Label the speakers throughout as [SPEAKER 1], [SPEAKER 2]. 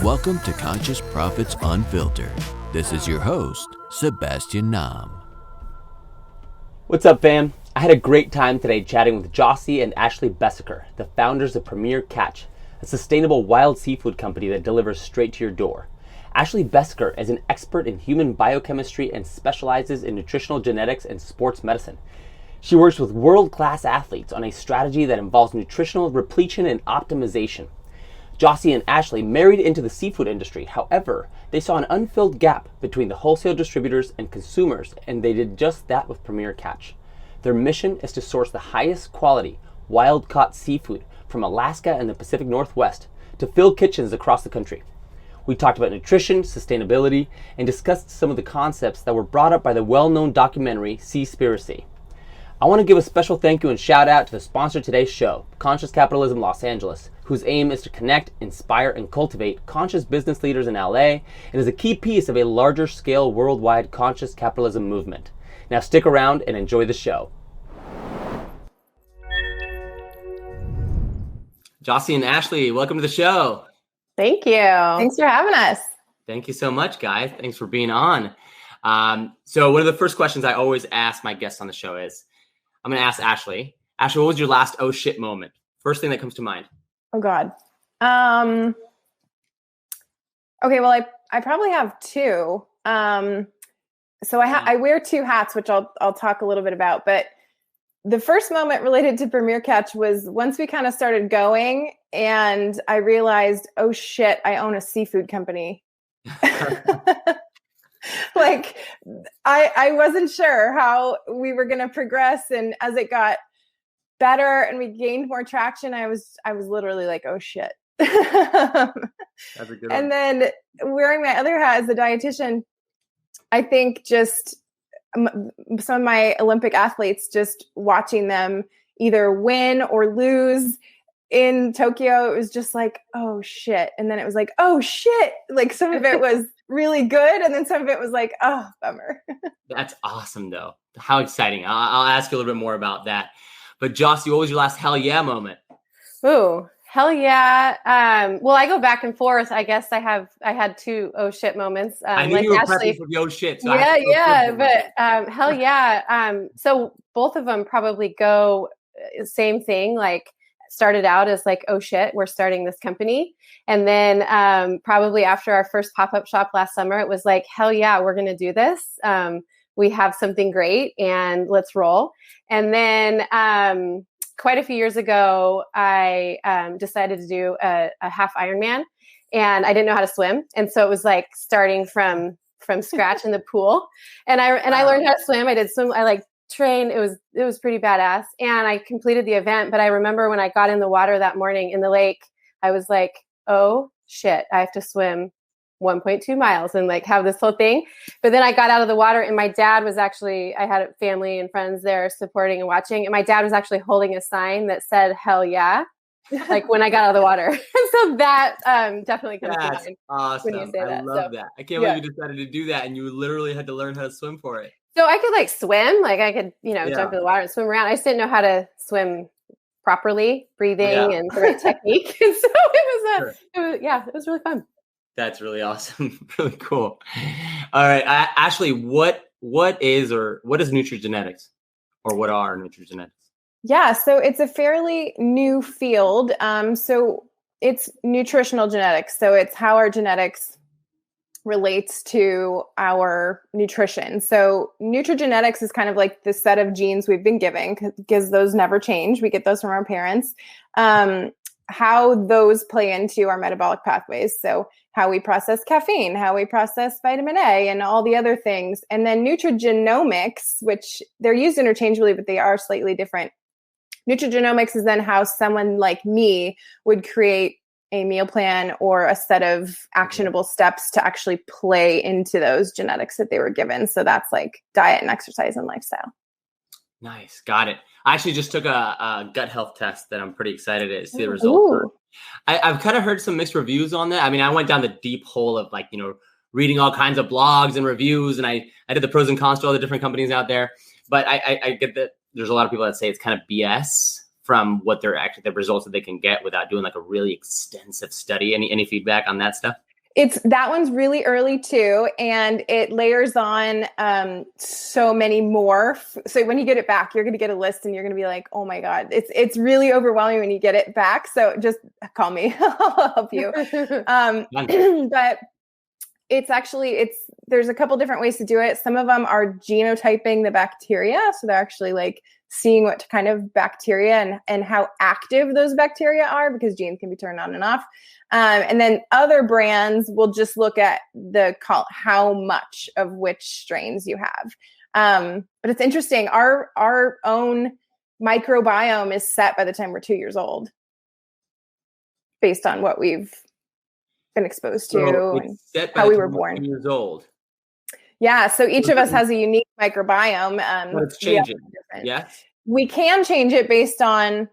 [SPEAKER 1] Welcome to Conscious Profits Unfiltered. This is your host, Sebastian Nam.
[SPEAKER 2] What's up, fam? I had a great time today chatting with Joci and Ashley Besecker, the founders of Premier Catch, a sustainable wild seafood company that delivers straight to your door. Ashley Besecker is an expert in human biochemistry and specializes in nutritional genetics and sports medicine. She works with world-class athletes on a strategy that involves nutritional repletion and optimization. Joci and Ashley married into the seafood industry. However, they saw an unfilled gap between the wholesale distributors and consumers, and they did just that with Premier Catch. Their mission is to source the highest quality, wild-caught seafood from Alaska and the Pacific Northwest to fill kitchens across the country. We talked about nutrition, sustainability, and discussed some of the concepts that were brought up by the well-known documentary Seaspiracy. I want to give a special thank you and shout out to the sponsor of today's show, Conscious Capitalism Los Angeles, whose aim is to connect, inspire, and cultivate conscious business leaders in LA, and is a key piece of a larger scale worldwide conscious capitalism movement. Now stick around and enjoy the show. Joci and Ashley, welcome to the show.
[SPEAKER 3] Thank you. Thanks for having us.
[SPEAKER 2] Thank you so much, guys. Thanks for being on. So one of the first questions I always ask my guests on the show is, I'm going to ask Ashley. Ashley, what was your last oh shit moment? First thing that comes to mind.
[SPEAKER 3] Oh God. Okay. Well, I probably have two. So I wear two hats, which I'll talk a little bit about, but the first moment related to Premier Catch was once we kind of started going and I realized, oh shit, I own a seafood company. Like I wasn't sure how we were going to progress. And as it got better and we gained more traction, I was literally like, oh shit.
[SPEAKER 2] That's a good one.
[SPEAKER 3] And then wearing my other hat as a dietitian, I think just some of my Olympic athletes, just watching them either win or lose in Tokyo, it was just like, oh shit. And then it was like, oh shit. Like some of it was really good. And then some of it was like, oh, bummer.
[SPEAKER 2] That's awesome though. How exciting. I'll ask you a little bit more about that. But Joci, what was your last hell yeah moment?
[SPEAKER 4] Ooh, hell yeah. Well, I go back and forth. I guess I had two oh shit moments.
[SPEAKER 2] I knew you were prepping for the oh shit. So
[SPEAKER 4] but hell yeah. So both of them probably go same thing. Like started out as like, oh shit, we're starting this company. And then probably after our first pop-up shop last summer, it was like, hell yeah, we're going to do this. We have something great and let's roll. And then quite a few years ago, I decided to do a half Ironman and I didn't know how to swim. And so it was like starting from scratch in the pool. And I learned how to swim. I did swim. I like trained. It was pretty badass. And I completed the event. But I remember when I got in the water that morning in the lake, I was like, oh shit, I have to swim 1.2 miles and like have this whole thing. But then I got out of the water and my dad was actually, I had family and friends there supporting and watching. And my dad was actually holding a sign that said, hell yeah. Like when I got out of the water. And so that definitely comes to mind.
[SPEAKER 2] Awesome.
[SPEAKER 4] When you say
[SPEAKER 2] I
[SPEAKER 4] that.
[SPEAKER 2] love that. I can't believe you decided to do that and you literally had to learn how to swim for it.
[SPEAKER 4] So I could like swim, like I could, jump in the water and swim around. I just didn't know how to swim properly, breathing and the right technique. And so it was really fun.
[SPEAKER 2] That's really awesome. Really cool. All right. Ashley, what is Nutrigenetics, or what are Nutrigenetics?
[SPEAKER 3] Yeah. So it's a fairly new field. So it's nutritional genetics. So it's how our genetics relates to our nutrition. So nutrigenetics is kind of like the set of genes we've been given because those never change. We get those from our parents. How those play into our metabolic pathways. So how we process caffeine, how we process vitamin A and all the other things. And then nutrigenomics, which they're used interchangeably, but they are slightly different. Nutrigenomics is then how someone like me would create a meal plan or a set of actionable steps to actually play into those genetics that they were given. So that's like diet and exercise and lifestyle.
[SPEAKER 2] Nice. Got it. I actually just took a gut health test that I'm pretty excited to see the results. I've kind of heard some mixed reviews on that. I mean, I went down the deep hole of like, reading all kinds of blogs and reviews, and I did the pros and cons to all the different companies out there. But I get that there's a lot of people that say it's kind of BS from what they're actually the results that they can get without doing like a really extensive study. Any feedback on that stuff?
[SPEAKER 3] That one's really early too, and it layers on so many more. So when you get it back, you're going to get a list, and you're going to be like, "Oh my god!" It's really overwhelming when you get it back. So just call me; I'll help you. But there's a couple different ways to do it. Some of them are genotyping the bacteria, so they're actually like seeing what kind of bacteria and how active those bacteria are, because genes can be turned on and off. And then other brands will just look at how much of which strains you have. But it's interesting. Our own microbiome is set by the time we're 2 years old, based on what we've been exposed to and how we were born.
[SPEAKER 2] 2 years old.
[SPEAKER 3] Yeah. So each of us has a unique microbiome.
[SPEAKER 2] But it's changing. Yeah.
[SPEAKER 3] We can change it based on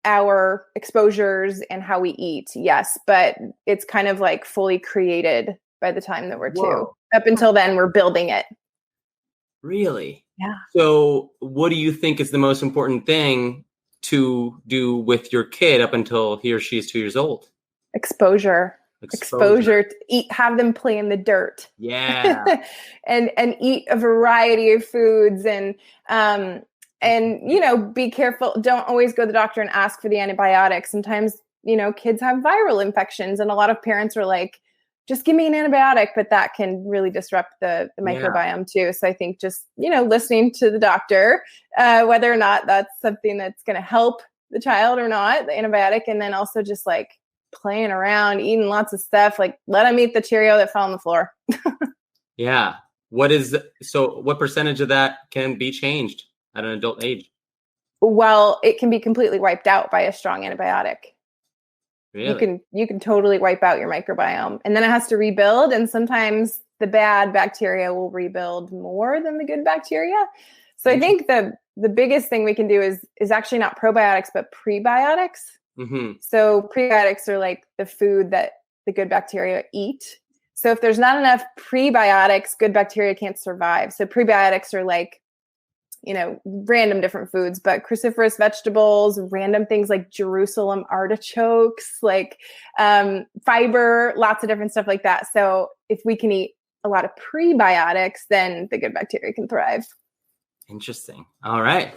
[SPEAKER 3] our exposures and how we eat. Yes. But it's kind of like fully created by the time that we're 2. Up until then, we're building it.
[SPEAKER 2] Really?
[SPEAKER 3] Yeah. So
[SPEAKER 2] what do you think is the most important thing to do with your kid up until he or she is 2 years old?
[SPEAKER 3] Exposure to eat, have them play in the dirt.
[SPEAKER 2] Yeah.
[SPEAKER 3] and eat a variety of foods and be careful. Don't always go to the doctor and ask for the antibiotics. Sometimes, kids have viral infections, and a lot of parents are like, just give me an antibiotic, but that can really disrupt the microbiome too. So I think just, listening to the doctor, whether or not that's something that's going to help the child or not, the antibiotic, and then also just like playing around, eating lots of stuff, like let them eat the Cheerio that fell on the floor.
[SPEAKER 2] Yeah. What percentage of that can be changed at an adult age?
[SPEAKER 3] Well, it can be completely wiped out by a strong antibiotic.
[SPEAKER 2] Really?
[SPEAKER 3] You can totally wipe out your microbiome, and then it has to rebuild. And sometimes the bad bacteria will rebuild more than the good bacteria. So I think the biggest thing we can do is actually not probiotics, but prebiotics.
[SPEAKER 2] Mm-hmm.
[SPEAKER 3] So prebiotics are like the food that the good bacteria eat. So if there's not enough prebiotics, good bacteria can't survive. So prebiotics are like, random different foods, but cruciferous vegetables, random things like Jerusalem artichokes, like fiber, lots of different stuff like that. So if we can eat a lot of prebiotics, then the good bacteria can thrive.
[SPEAKER 2] Interesting. All right.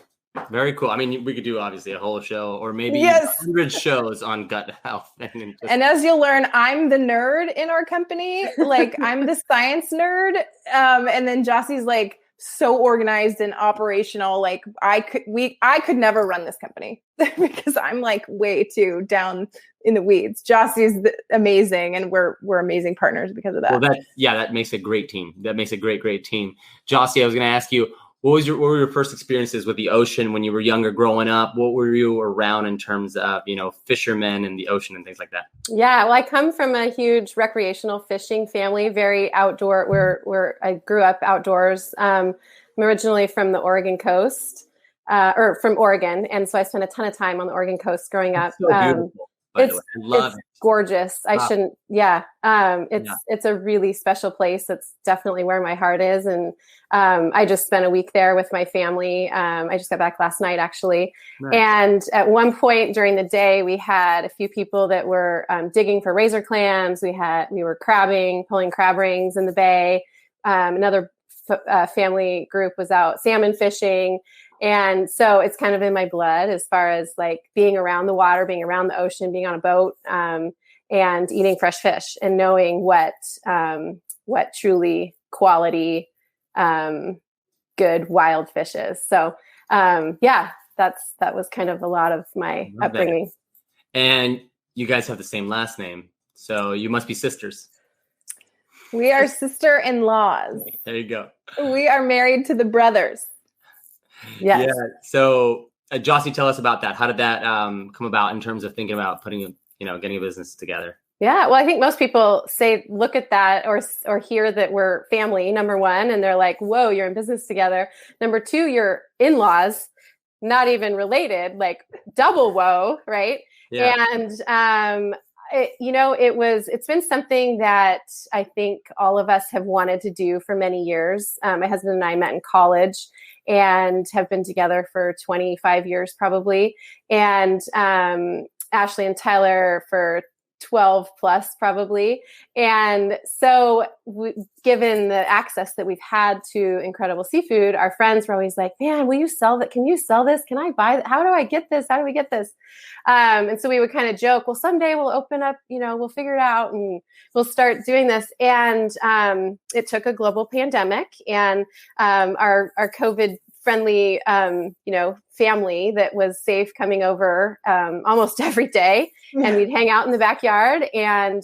[SPEAKER 2] Very cool. I mean, we could do obviously a whole show or maybe 100 shows on gut health.
[SPEAKER 3] And as you'll learn, I'm the nerd in our company. Like I'm the science nerd. And then Joci's like so organized and operational. Like I could never run this company because I'm like way too down in the weeds. Joci's amazing. And we're amazing partners because of that.
[SPEAKER 2] Well, that makes a great team. That makes a great team. Joci, I was going to ask you, what were your first experiences with the ocean when you were younger growing up? What were you around in terms of, fishermen and the ocean and things like that?
[SPEAKER 4] Yeah, well, I come from a huge recreational fishing family, very outdoor, where I grew up outdoors. I'm originally from the Oregon coast, or from Oregon. And so I spent a ton of time on the Oregon coast growing up.
[SPEAKER 2] So beautiful. It's
[SPEAKER 4] gorgeous. It's a really special place. It's definitely where my heart is. And I just spent a week there with my family. I just got back last night, actually. Nice. And at one point during the day, we had a few people that were digging for razor clams. We were crabbing, pulling crab rings in the bay. Another family group was out salmon fishing. And so it's kind of in my blood as far as like being around the water, being around the ocean, being on a boat, and eating fresh fish and knowing what truly quality, good wild fish is. So, that was kind of a lot of my upbringing.
[SPEAKER 2] And you guys have the same last name, so you must be sisters.
[SPEAKER 3] We are sister-in-laws.
[SPEAKER 2] There you go.
[SPEAKER 3] We are married to the brothers. Yes.
[SPEAKER 2] Yeah. So, Joci, tell us about that. How did that come about in terms of thinking about getting a business together?
[SPEAKER 4] Yeah. Well, I think most people look at that or hear that we're family, number one, and they're like, whoa, you're in business together. Number two, you're in-laws, not even related, like double whoa, right?
[SPEAKER 2] Yeah.
[SPEAKER 4] And, it's been something that I think all of us have wanted to do for many years. My husband and I met in college and have been together for 25 years probably. And Ashley and Tyler for 12 plus probably. And so given the access that we've had to incredible seafood, our friends were always like, man, will you sell that? Can you sell this? Can I buy that? How do I get this? How do we get this? And so we would kind of joke, well, someday we'll open up, we'll figure it out and we'll start doing this. And it took a global pandemic and our COVID friendly, family that was safe coming over almost every day, and we'd hang out in the backyard. And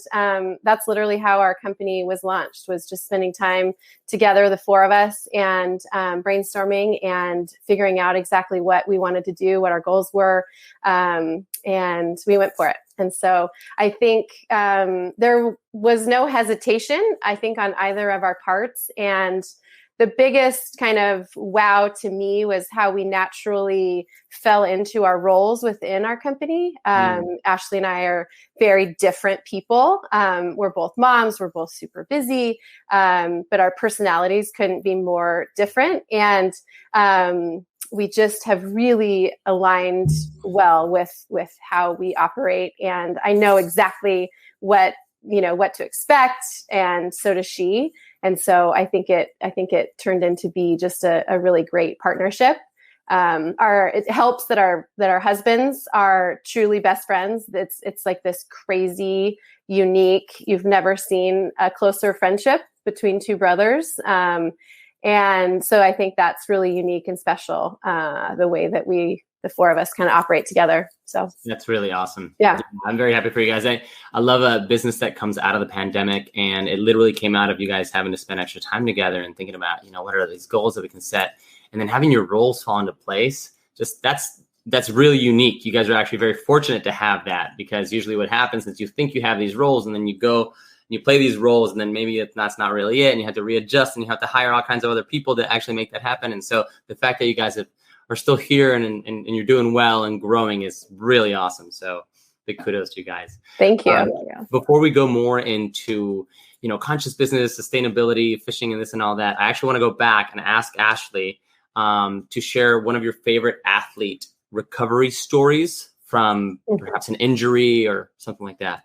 [SPEAKER 4] that's literally how our company was launched, was just spending time together, the four of us, and brainstorming and figuring out exactly what we wanted to do, what our goals were. And we went for it. And so I think there was no hesitation, I think, on either of our parts. And the biggest kind of wow to me was how we naturally fell into our roles within our company. Ashley and I are very different people. We're both moms. We're both super busy, but our personalities couldn't be more different. And we just have really aligned well with how we operate. And I know exactly what to expect, and so does she. And so I think it turned into be just a really great partnership. It helps that our husbands are truly best friends. It's like this crazy, unique, you've never seen a closer friendship between two brothers. And so I think that's really unique and special, the way that the four of us kind of operate together. So
[SPEAKER 2] that's really awesome.
[SPEAKER 4] Yeah.
[SPEAKER 2] I'm very happy for you guys. I love a business that comes out of the pandemic, and it literally came out of you guys having to spend extra time together and thinking about, what are these goals that we can set, and then having your roles fall into place. Just that's really unique. You guys are actually very fortunate to have that, because usually what happens is you think you have these roles, and then you go and you play these roles, and then maybe that's not really it, and you have to readjust, and you have to hire all kinds of other people to actually make that happen. And so the fact that you guys are still here and you're doing well and growing is really awesome. So big kudos to you guys.
[SPEAKER 4] Thank you.
[SPEAKER 2] Before we go more into, conscious business, sustainability, fishing, and this and all that, I actually want to go back and ask Ashley to share one of your favorite athlete recovery stories from perhaps an injury or something like that.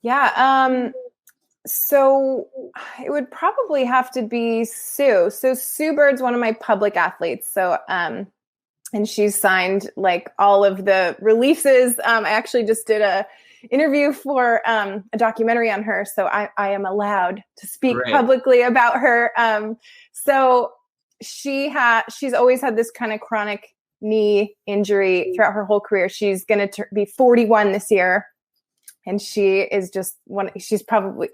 [SPEAKER 3] Yeah. So it would probably have to be Sue. So Sue Bird's one of my public athletes. So, and she's signed like all of the releases. I actually just did a interview for a documentary on her. So I am allowed to speak publicly about her. So she's always had this kind of chronic knee injury throughout her whole career. She's going to be 41 this year. And she is just she's probably,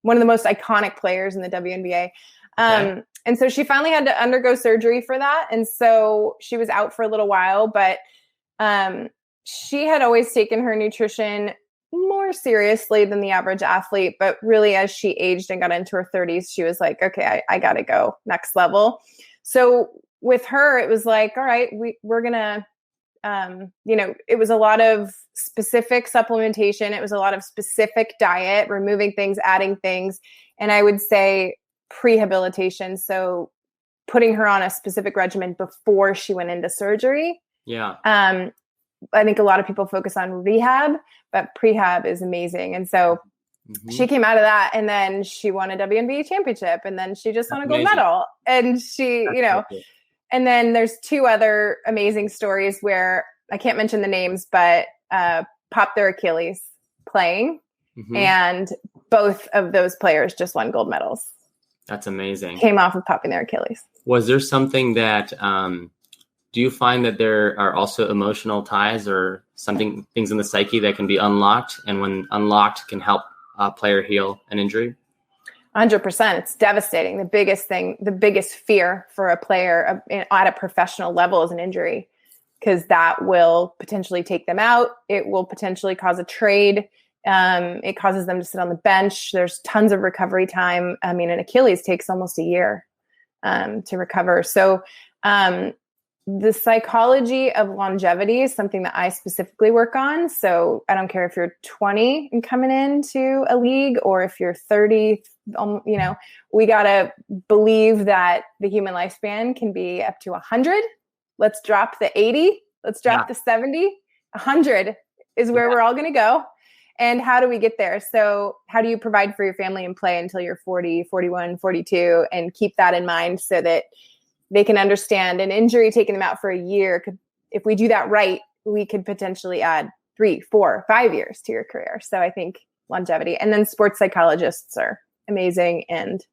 [SPEAKER 3] one of the most iconic players in the WNBA. And so she finally had to undergo surgery for that. And so she was out for a little while, but she had always taken her nutrition more seriously than the average athlete. But really, as she aged and got into her 30s, she was like, okay, I got to go next level. So with her, it was like, all right, we're going to, it was a lot of specific supplementation. It was a lot of specific diet, removing things, adding things. And I would say prehabilitation. So putting her on a specific regimen before she went into surgery.
[SPEAKER 2] Yeah.
[SPEAKER 3] I think a lot of people focus on rehab, but prehab is amazing. And so she came out of that, and then she won a WNBA championship, and then she just won a gold medal. And she, and then there's two other amazing stories where I can't mention the names, but popped their Achilles playing. And both of those players just won gold medals.
[SPEAKER 2] That's amazing.
[SPEAKER 3] Came off of popping their Achilles.
[SPEAKER 2] Was there something that, do you find that there are also emotional ties or things in the psyche that can be unlocked, and when unlocked can help a player heal an injury?
[SPEAKER 3] 100%. It's devastating. The biggest fear for a player at a professional level is an injury, because that will potentially take them out. It will potentially cause a trade. It causes them to sit on the bench. There's tons of recovery time. An Achilles takes almost a year to recover. So the psychology of longevity is something that I specifically work on. So I don't care if you're 20 and coming into a league, or if you're 30, we got to believe that the human lifespan can be up to 100. Let's drop the 80. Let's drop the 70. 100 is where we're all going to go. And how do we get there? So how do you provide for your family and play until you're 40, 41, 42, and keep that in mind so that they can understand an injury taking them out for a year if we do that right, we could potentially add 3, 4, 5 years to your career. So I think longevity, and then sports psychologists are amazing and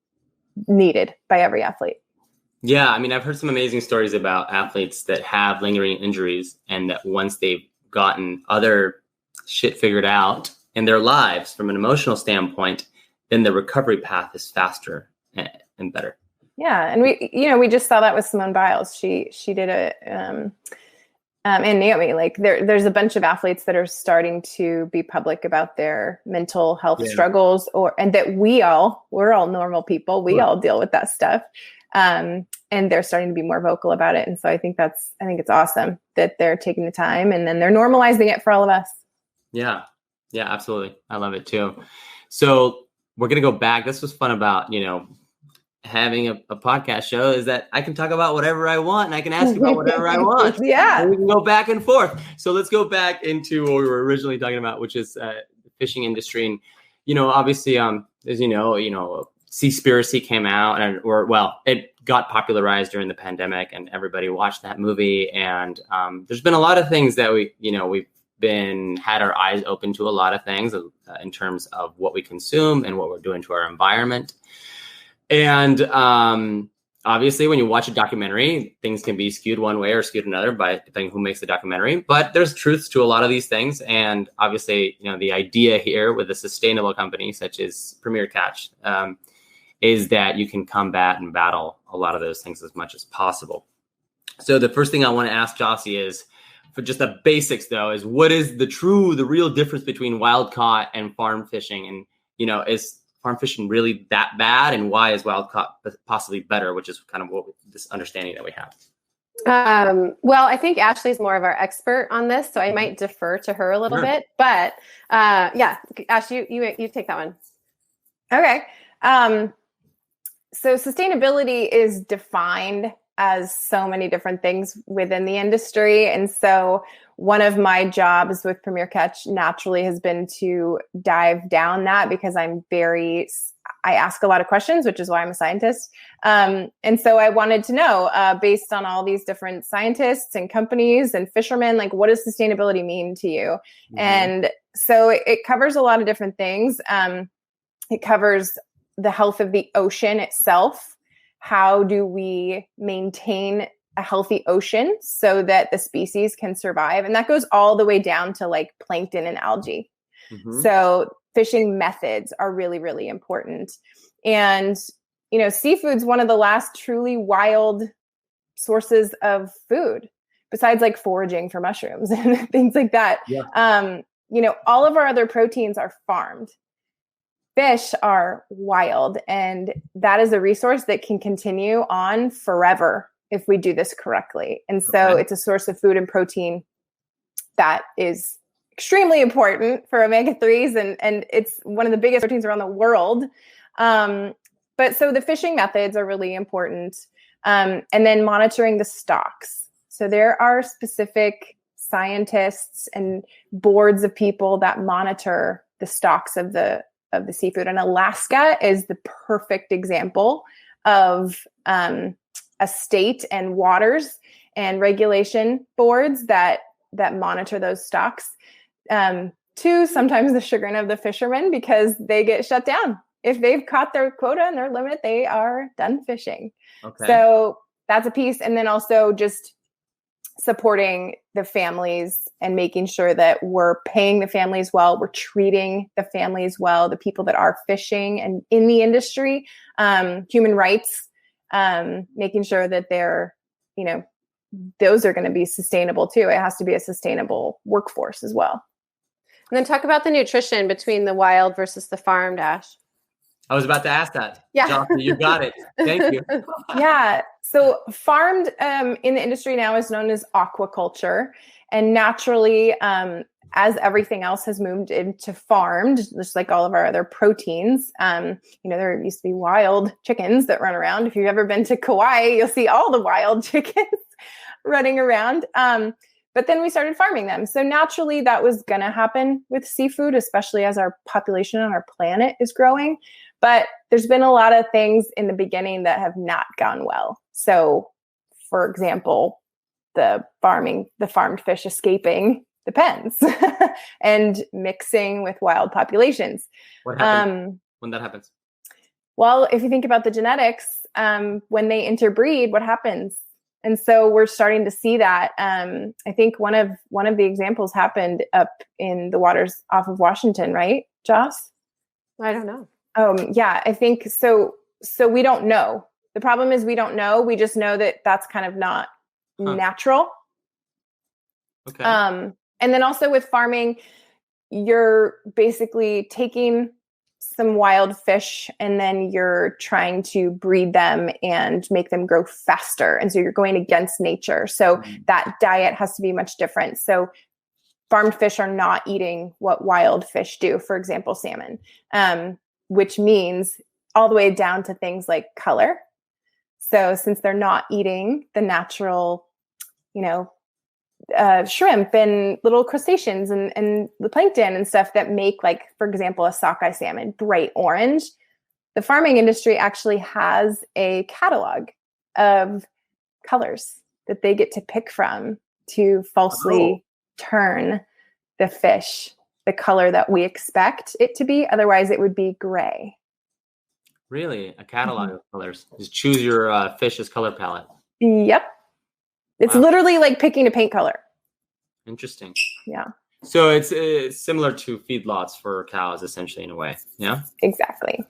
[SPEAKER 3] needed by every athlete.
[SPEAKER 2] Yeah. I mean, I've heard some amazing stories about athletes that have lingering injuries, and that once they've gotten other shit figured out in their lives from an emotional standpoint, then the recovery path is faster and better.
[SPEAKER 3] Yeah. And we just saw that with Simone Biles. She did and Naomi, like there's a bunch of athletes that are starting to be public about their mental health struggles, and that we're all normal people. We all deal with that stuff. And they're starting to be more vocal about it. And so I think it's awesome that they're taking the time, and then they're normalizing it for all of us.
[SPEAKER 2] Yeah. Yeah, absolutely. I love it too. So we're going to go back. This was fun about, having a podcast show, is that I can talk about whatever I want and I can ask about whatever I want.
[SPEAKER 3] Yeah.
[SPEAKER 2] And we can go back and forth. So let's go back into what we were originally talking about, which is the fishing industry. And, obviously, as Seaspiracy came out, it got popularized during the pandemic, and everybody watched that movie. And there's been a lot of things that we've had our eyes open to, a lot of things in terms of what we consume and what we're doing to our environment. And obviously, when you watch a documentary, things can be skewed one way or skewed another by depending who makes the documentary. But there's truths to a lot of these things. And obviously, the idea here with a sustainable company such as Premier Catch is that you can combat and battle a lot of those things as much as possible. So the first thing I want to ask Joci is, for just the basics, though, is what is the real difference between wild caught and farm fishing? And, is farm fishing really that bad, and why is wild caught possibly better, which is kind of this understanding that we have?
[SPEAKER 4] Well, I think Ashley's more of our expert on this, so I might defer to her a little bit, but Ash, you take that one.
[SPEAKER 3] Okay. So sustainability is defined as so many different things within the industry. And so one of my jobs with Premier Catch naturally has been to dive down that, because I ask a lot of questions, which is why I'm a scientist. And so I wanted to know, based on all these different scientists and companies and fishermen, like, what does sustainability mean to you? Mm-hmm. And so it covers a lot of different things. It covers the health of the ocean itself. How do we maintain a healthy ocean so that the species can survive? And that goes all the way down to like plankton and algae. Mm-hmm. So fishing methods are really, really important. And, seafood's one of the last truly wild sources of food, besides like foraging for mushrooms and things like that. Yeah. All of our other proteins are farmed. Fish are wild, and that is a resource that can continue on forever if we do this correctly. And so It's a source of food and protein that is extremely important for omega-3s, and it's one of the biggest proteins around the world. But so the fishing methods are really important. And then monitoring the stocks. So there are specific scientists and boards of people that monitor the stocks of the seafood. And Alaska is the perfect example of a state and waters and regulation boards that monitor those stocks, to sometimes the chagrin of the fishermen, because they get shut down. If they've caught their quota and their limit, they are done fishing. Okay. So that's a piece. And then also just supporting the families and making sure that we're paying the families well, we're treating the families well, the people that are fishing and in the industry, human rights, making sure that they're, those are going to be sustainable too. It has to be a sustainable workforce as well.
[SPEAKER 4] And then talk about the nutrition between the wild versus the farmed, Ash.
[SPEAKER 2] I was about to ask that.
[SPEAKER 4] Yeah.
[SPEAKER 2] Joci, you got it. Thank you.
[SPEAKER 3] Yeah. So farmed in the industry now is known as aquaculture. And naturally, as everything else has moved into farmed, just like all of our other proteins, there used to be wild chickens that run around. If you've ever been to Kauai, you'll see all the wild chickens running around. But then we started farming them. So naturally that was going to happen with seafood, especially as our population on our planet is growing. But there's been a lot of things in the beginning that have not gone well. So for example, the farmed fish escaping the pens and mixing with wild populations.
[SPEAKER 2] What happens when that happens?
[SPEAKER 3] Well, if you think about the genetics, when they interbreed, what happens? And so we're starting to see that. I think one of the examples happened up in the waters off of Washington, right, Joss?
[SPEAKER 4] I don't know.
[SPEAKER 3] Yeah, I think so. So we don't know. The problem is we don't know. We just know that that's kind of not natural.
[SPEAKER 2] Okay.
[SPEAKER 3] And then also with farming, you're basically taking some wild fish and then you're trying to breed them and make them grow faster. And so you're going against nature. So that diet has to be much different. So farmed fish are not eating what wild fish do, for example, salmon, which means all the way down to things like color. So since they're not eating the natural, shrimp and little crustaceans and the plankton and stuff that make, like, for example, a sockeye salmon bright orange, the farming industry actually has a catalog of colors that they get to pick from to falsely turn the fish the color that we expect it to be. Otherwise, it would be gray.
[SPEAKER 2] Really? A catalog of colors. Just choose your fish's color palette.
[SPEAKER 3] Yep. It's literally like picking a paint color.
[SPEAKER 2] Interesting.
[SPEAKER 3] Yeah.
[SPEAKER 2] So it's similar to feedlots for cows, essentially, in a way. Yeah.
[SPEAKER 3] Exactly.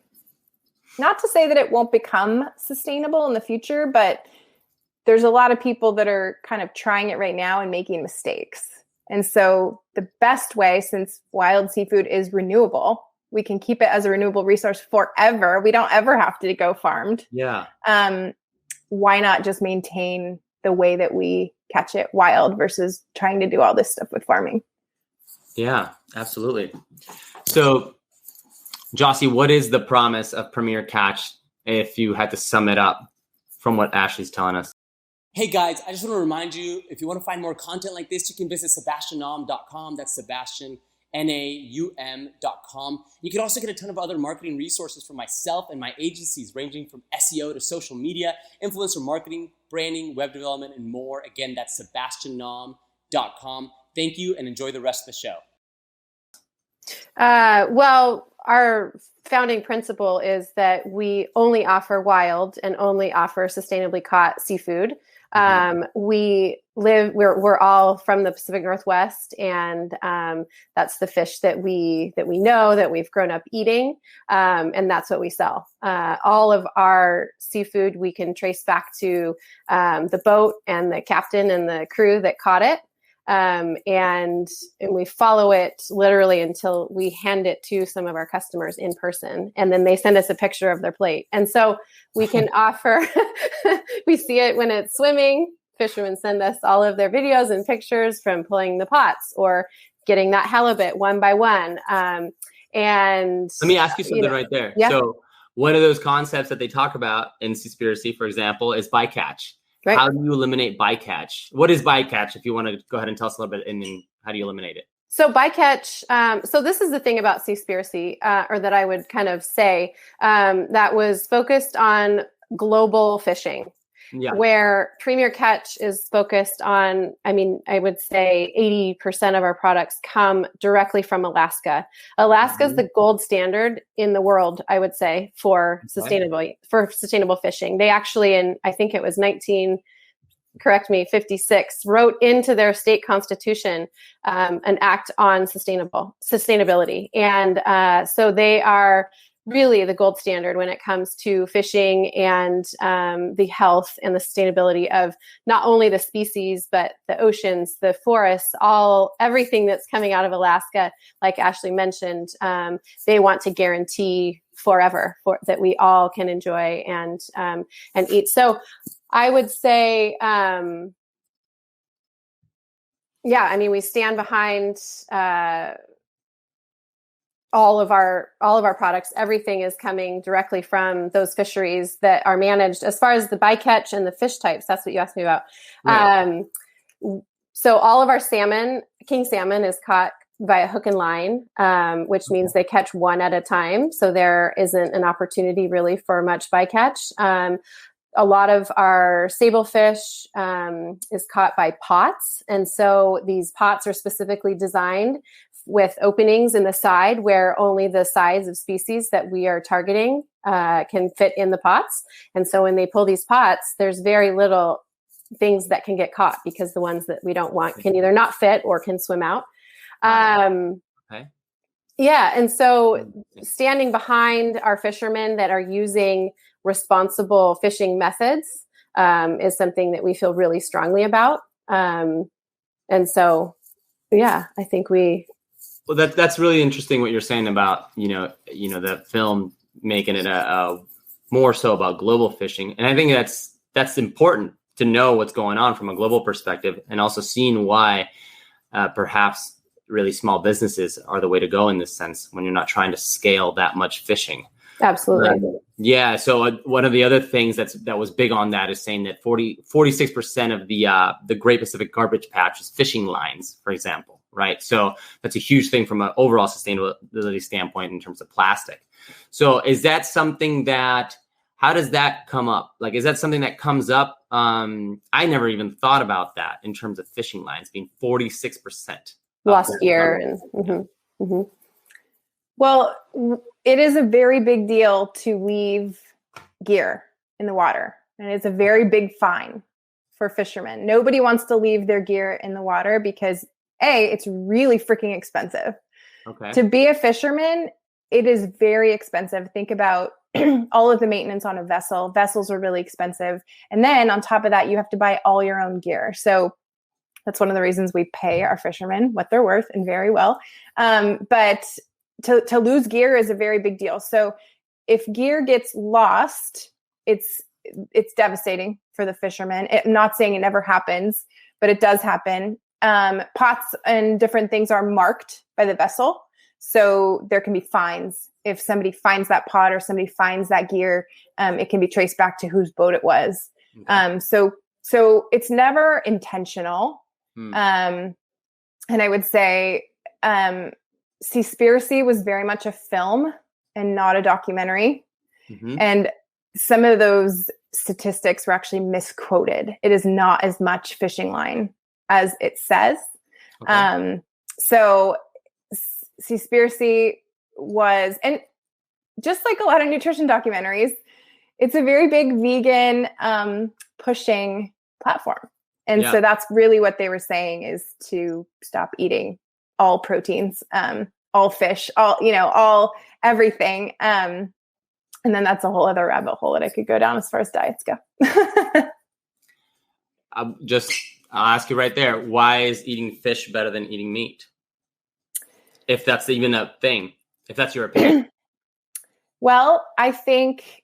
[SPEAKER 3] Not to say that it won't become sustainable in the future, but there's a lot of people that are kind of trying it right now and making mistakes. And so the best way, since wild seafood is renewable, we can keep it as a renewable resource forever. We don't ever have to go farmed.
[SPEAKER 2] Yeah.
[SPEAKER 3] Why not just maintain the way that we catch it wild versus trying to do all this stuff with farming?
[SPEAKER 2] Yeah, absolutely. So, Joci, what is the promise of Premier Catch if you had to sum it up from what Ashley's telling us?
[SPEAKER 5] Hey guys, I just want to remind you, if you want to find more content like this, you can visit sebastiannaum.com. That's Sebastian, NAUM.com. You can also get a ton of other marketing resources from myself and my agencies, ranging from SEO to social media, influencer marketing, branding, web development, and more. Again, that's sebastiannaum.com. Thank you and enjoy the rest of the show.
[SPEAKER 4] Well, our founding principle is that we only offer wild and only offer sustainably caught seafood. We're all from the Pacific Northwest, and that's the fish that we know, that we've grown up eating, and that's what we sell. All of our seafood we can trace back to the boat and the captain and the crew that caught it. And we follow it literally until we hand it to some of our customers in person, and then they send us a picture of their plate. And so we can offer, we see it when it's swimming. Fishermen send us all of their videos and pictures from pulling the pots or getting that halibut one by one. And
[SPEAKER 2] let me ask you something right there.
[SPEAKER 4] Yeah.
[SPEAKER 2] So one of those concepts that they talk about in Seaspiracy, for example, is bycatch. Right. How do you eliminate bycatch? What is bycatch? If you want to go ahead and tell us a little bit, and then how do you eliminate it?
[SPEAKER 4] So bycatch, so this is the thing about Seaspiracy, or that I would kind of say, that was focused on global fishing. Yeah. Where Premier Catch is focused on, I would say 80% of our products come directly from Alaska. Alaska is the gold standard in the world, I would say, for sustainable fishing. They actually, I think it was 56, wrote into their state constitution an act on sustainability. And so they are really the gold standard when it comes to fishing and the health and the sustainability of not only the species, but the oceans, the forests, everything that's coming out of Alaska. Like Ashley mentioned, they want to guarantee forever that we all can enjoy and eat. So I would say, we stand behind all of our products. Everything is coming directly from those fisheries that are managed. As far as the bycatch and the fish types, that's what you asked me about. Right. So all of our salmon, king salmon, is caught via hook and line, which means they catch one at a time. So there isn't an opportunity really for much bycatch. A lot of our sablefish is caught by pots. And so these pots are specifically designed with openings in the side where only the size of species that we are targeting can fit in the pots. And so when they pull these pots, there's very little things that can get caught because the ones that we don't want can either not fit or can swim out.
[SPEAKER 2] Okay.
[SPEAKER 4] Yeah. And so standing behind our fishermen that are using responsible fishing methods is something that we feel really strongly about. And so, yeah, I think
[SPEAKER 2] well, that's really interesting what you're saying about, the film making it a more so about global fishing. And I think that's important to know what's going on from a global perspective, and also seeing why perhaps really small businesses are the way to go in this sense when you're not trying to scale that much fishing.
[SPEAKER 4] Absolutely.
[SPEAKER 2] Yeah. So one of the other things that was big on that is saying that 46% of the Great Pacific Garbage Patch is fishing lines, for example, right? So that's a huge thing from an overall sustainability standpoint in terms of plastic. So is that something how does that come up? Like, is that something that comes up? I never even thought about that in terms of fishing lines being 46%.
[SPEAKER 4] Last year.
[SPEAKER 3] Well, it is a very big deal to leave gear in the water, and it's a very big fine for fishermen. Nobody wants to leave their gear in the water because it's really freaking expensive.
[SPEAKER 2] Okay.
[SPEAKER 3] To be a fisherman, it is very expensive. Think about all of the maintenance on a vessel. Vessels are really expensive. And then on top of that, you have to buy all your own gear. So that's one of the reasons we pay our fishermen what they're worth, and very well. But to lose gear is a very big deal. So if gear gets lost, it's devastating for the fishermen. I'm not saying it never happens, but it does happen. Pots and different things are marked by the vessel. So there can be fines. If somebody finds that pot or somebody finds that gear, it can be traced back to whose boat it was. Okay. So it's never intentional. And I would say Seaspiracy was very much a film and not a documentary. Mm-hmm. And some of those statistics were actually misquoted. It is not as much fishing line as it says. Okay. So Seaspiracy was, and just like a lot of nutrition documentaries, it's a very big vegan pushing platform. And so that's really what they were saying, is to stop eating all proteins, all fish, all everything. And then that's a whole other rabbit hole that I could go down as far as diets go.
[SPEAKER 2] I'll ask you right there. Why is eating fish better than eating meat? If that's even a thing, if that's your opinion.
[SPEAKER 3] Well, I think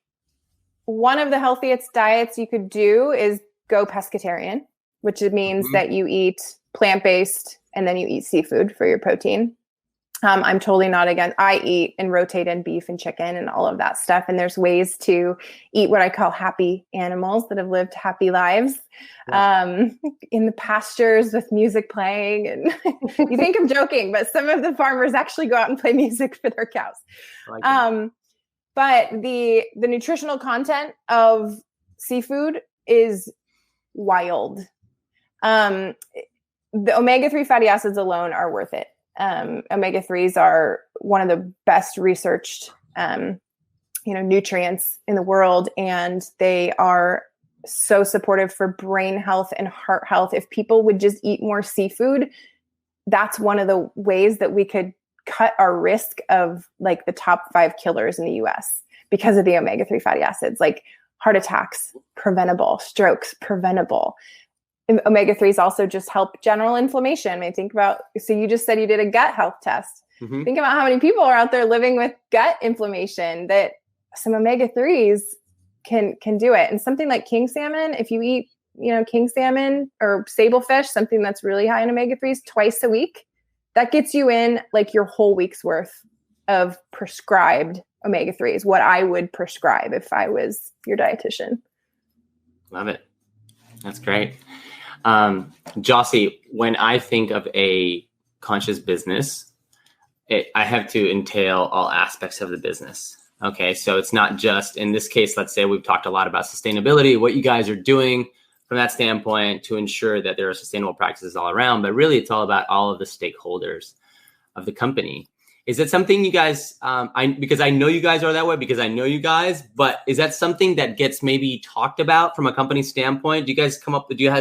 [SPEAKER 3] one of the healthiest diets you could do is go pescatarian, which means that you eat plant-based and then you eat seafood for your protein. I'm totally not against. I eat and rotate in beef and chicken and all of that stuff. And there's ways to eat what I call happy animals that have lived happy lives in the pastures with music playing. And you think I'm joking, but some of the farmers actually go out and play music for their cows. But the nutritional content of seafood is wild. The omega-3 fatty acids alone are worth it. Omega-3s are one of the best researched, nutrients in the world, and they are so supportive for brain health and heart health. If people would just eat more seafood, that's one of the ways that we could cut our risk of like the top 5 killers in the US because of the omega-3 fatty acids, like heart attacks, preventable, strokes, preventable. Omega-3s also just help general inflammation. I mean, think about, so you just said you did a gut health test. Mm-hmm. Think about how many people are out there living with gut inflammation, that some omega-3s can do it. And something like king salmon, if you eat, king salmon or sablefish, something that's really high in omega-3s twice a week, that gets you in like your whole week's worth of prescribed omega-3s, what I would prescribe if I was your dietitian.
[SPEAKER 2] Love it. That's great. Joci, when I think of a conscious business, I have to entail all aspects of the business. Okay, so it's not just, in this case, let's say we've talked a lot about sustainability, what you guys are doing from that standpoint to ensure that there are sustainable practices all around, but really it's all about all of the stakeholders of the company. Is it something you guys, because I know you guys are that way, because I know you guys, but is that something that gets maybe talked about from a company standpoint? Do you guys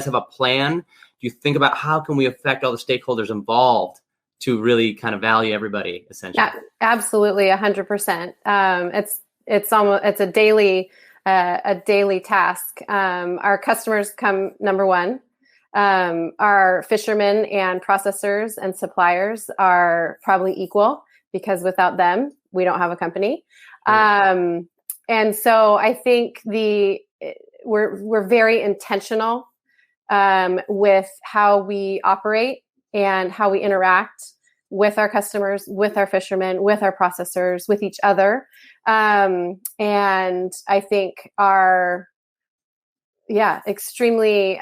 [SPEAKER 2] have a plan? Do you think about how can we affect all the stakeholders involved to really kind of value everybody, essentially?
[SPEAKER 4] Yeah, absolutely, 100%. It's a daily task. Our customers come number one. Our fishermen and processors and suppliers are probably equal, because without them, we don't have a company. And so I think we're very intentional with how we operate and how we interact with our customers, with our fishermen, with our processors, with each other. And I think are, extremely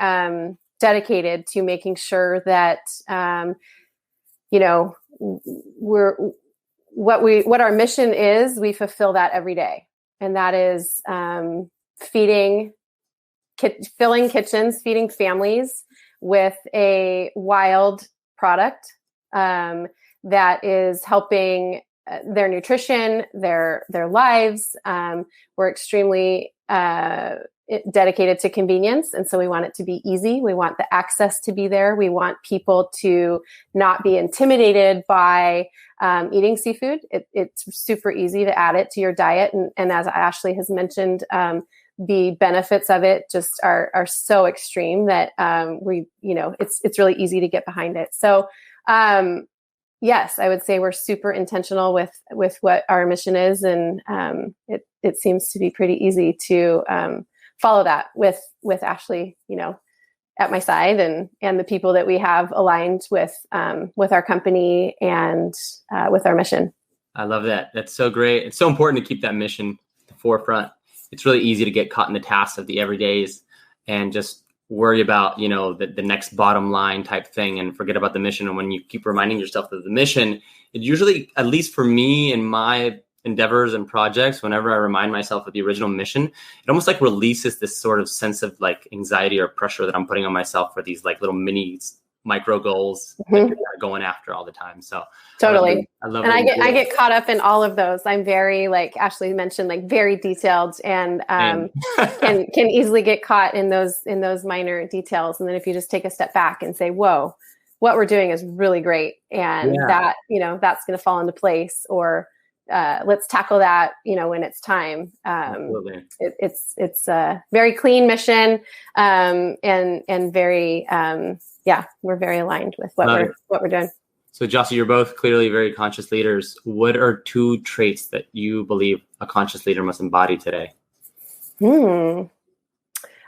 [SPEAKER 4] dedicated to making sure that, what our mission is, we fulfill that every day. And that is filling kitchens, feeding families with a wild product that is helping their nutrition, their lives. We're extremely dedicated to convenience. And so we want it to be easy. We want the access to be there. We want people to not be intimidated by eating seafood. It's super easy to add it to your diet. And as Ashley has mentioned, the benefits of it just are so extreme that it's really easy to get behind it. So yes, I would say we're super intentional with what our mission is, and it seems to be pretty easy to follow that with Ashley, at my side, and the people that we have aligned with our company and with our mission.
[SPEAKER 2] I love that. That's so great. It's so important to keep that mission at the forefront. It's really easy to get caught in the tasks of the everydays and just worry about, the next bottom line type thing and forget about the mission. And when you keep reminding yourself of the mission, it usually, at least for me in my endeavors and projects, whenever I remind myself of the original mission, it almost like releases this sort of sense of like anxiety or pressure that I'm putting on myself for these like little mini micro goals that you're going after all the time. So
[SPEAKER 4] totally.
[SPEAKER 2] I love
[SPEAKER 4] and I get caught up in all of those. I'm very, like Ashley mentioned, like very detailed, and can easily get caught in those minor details. And then if you just take a step back and say, whoa, what we're doing is really great. And that, that's going to fall into place, or let's tackle that, when it's time. It's a very clean mission, and very, we're very aligned with what we're doing.
[SPEAKER 2] So Joci, you're both clearly very conscious leaders. What are two traits that you believe a conscious leader must embody today?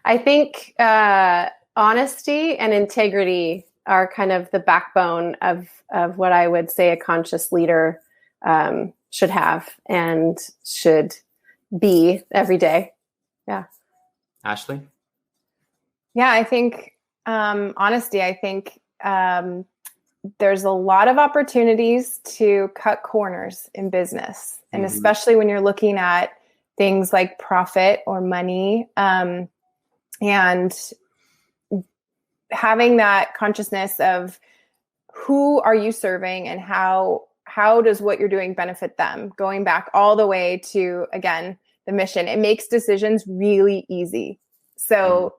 [SPEAKER 4] I think honesty and integrity are kind of the backbone of what I would say a conscious leader should have and should be every day. Yeah.
[SPEAKER 2] Ashley?
[SPEAKER 3] Yeah, I think honesty. I think there's a lot of opportunities to cut corners in business, and especially when you're looking at things like profit or money, and having that consciousness of who are you serving and how does what you're doing benefit them, going back all the way to, again, the mission. It makes decisions really easy. So,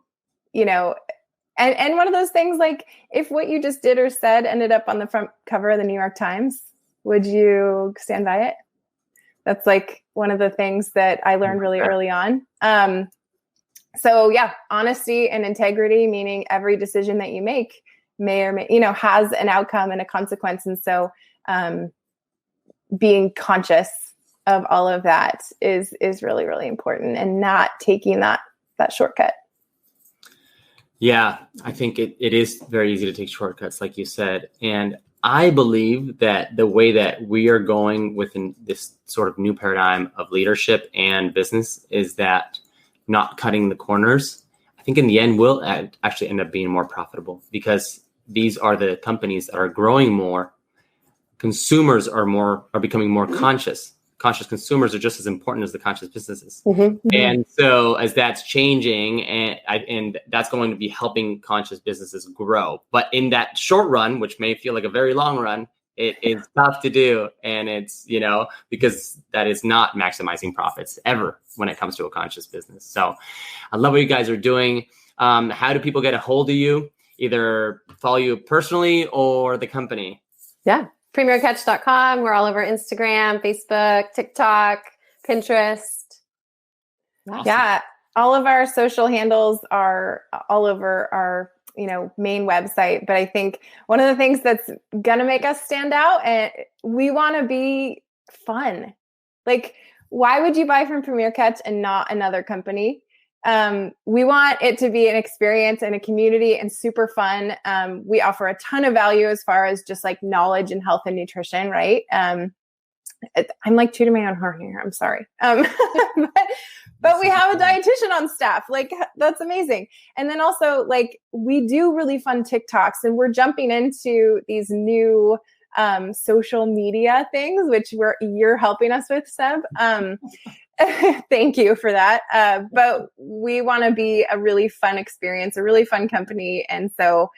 [SPEAKER 3] and one of those things, like if what you just did or said ended up on the front cover of the New York Times, would you stand by it? That's like one of the things that I learned really early on. So yeah, honesty and integrity, meaning every decision that you make may or may, has an outcome and a consequence. And so being conscious of all of that is really, really important, and not taking that shortcut.
[SPEAKER 2] Yeah, I think it is very easy to take shortcuts, like you said. And I believe that the way that we are going within this sort of new paradigm of leadership and business is that not cutting the corners. I I think in the end will actually end up being more profitable, because these are the companies that are growing more. Consumers are becoming more conscious. Conscious consumers are just as important as the conscious businesses. And so as that's changing, and that's going to be helping conscious businesses grow. But in that short run, which may feel like a very long run, it is tough to do. And it's, because that is not maximizing profits ever when it comes to a conscious business. So I love what you guys are doing. How do people get a hold of you? Either follow you personally or the company?
[SPEAKER 4] Yeah. PremierCatch.com. We're all over Instagram, Facebook, TikTok, Pinterest.
[SPEAKER 2] Awesome.
[SPEAKER 3] Yeah. All of our social handles are all over our, main website. But I think one of the things that's going to make us stand out, and we want to be fun. Like, why would you buy from Premier Catch and not another company? We want it to be an experience and a community and super fun. We offer a ton of value as far as just like knowledge and health and nutrition, right? I'm like tooting my own horn here. I'm sorry. But we have a dietitian on staff. Like, that's amazing. And then also, like, we do really fun TikToks, and we're jumping into these new social media things, which you're helping us with, Seb. Thank you for that. But we want to be a really fun experience, a really fun company. And so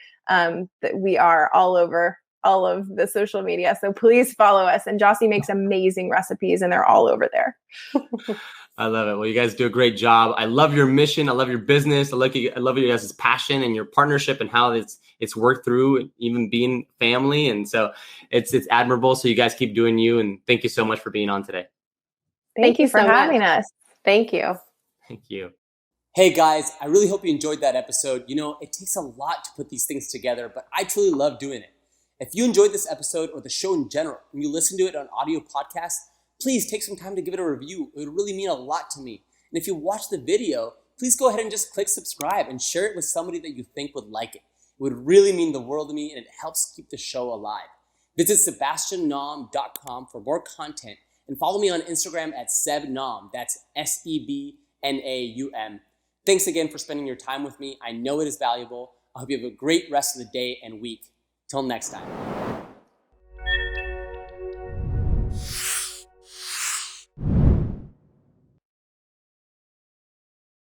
[SPEAKER 3] we are all over all of the social media. So please follow us. And Joci makes amazing recipes, and they're all over there.
[SPEAKER 2] I love it. Well, you guys do a great job. I love your mission. I love your business. I love you guys' passion and your partnership and how it's worked through, even being family. And so it's admirable. So you guys keep doing you. And thank you so much for being on today.
[SPEAKER 3] Thank you for
[SPEAKER 4] so
[SPEAKER 3] having
[SPEAKER 4] much.
[SPEAKER 3] us.
[SPEAKER 4] Thank you.
[SPEAKER 2] Thank you.
[SPEAKER 5] Hey guys, I really hope you enjoyed that episode. It takes a lot to put these things together, but I truly love doing it. If you enjoyed this episode or the show in general, and you listen to it on audio podcast, please take some time to give it a review. It would really mean a lot to me. And if you watch the video, please go ahead and just click subscribe and share it with somebody that you think would like it. It would really mean the world to me, and it helps keep the show alive. Visit sebastiannaum.com for more content, and follow me on Instagram at sebnaum. That's SEBNAUM. Thanks again for spending your time with me. I know it is valuable. I hope you have a great rest of the day and week. Till next time.